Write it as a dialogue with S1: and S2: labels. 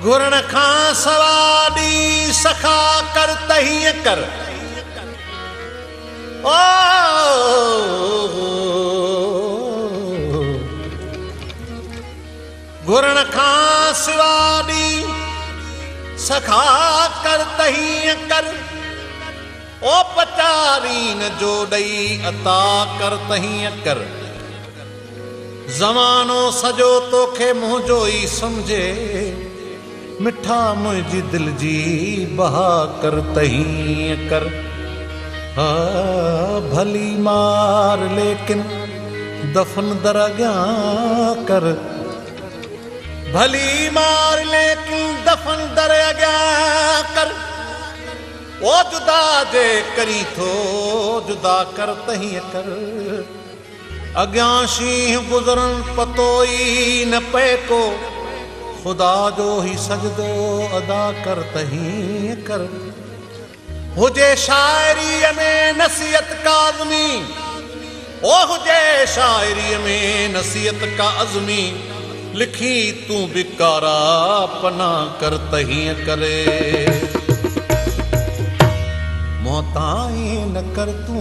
S1: घुरण खां सवादी सखा कर तहीअ कर ओ घुरण खां सवादी सखा कर तहीअ कर ओ पचारी न जो ॾई अता कर तहीअ कर ज़मानो सॼो तोखे मुंहिंजो ई सम्झे मिठा मुंहिंजी दिलि जी बहा कर तहीअ कर हा भली मार लेकिन दफ़न दर अॻियां कर भली मार लेकिन दफ़न दर अॻियां कर ओ जुदा जे करी थो जुदा कर तहीअ कर अॻियां शींहं गुज़रन पतो ई न पए को खुदा जो ही सजदो अदा कर तहीअ कर हुजे शाइरीअ में नसीहत का आज़मी ओ हुजे शाइरीअ में नसीहत का अज़मी लिखी तूं बिकारा पना कर तहीअ करे मोहताई न कर तूं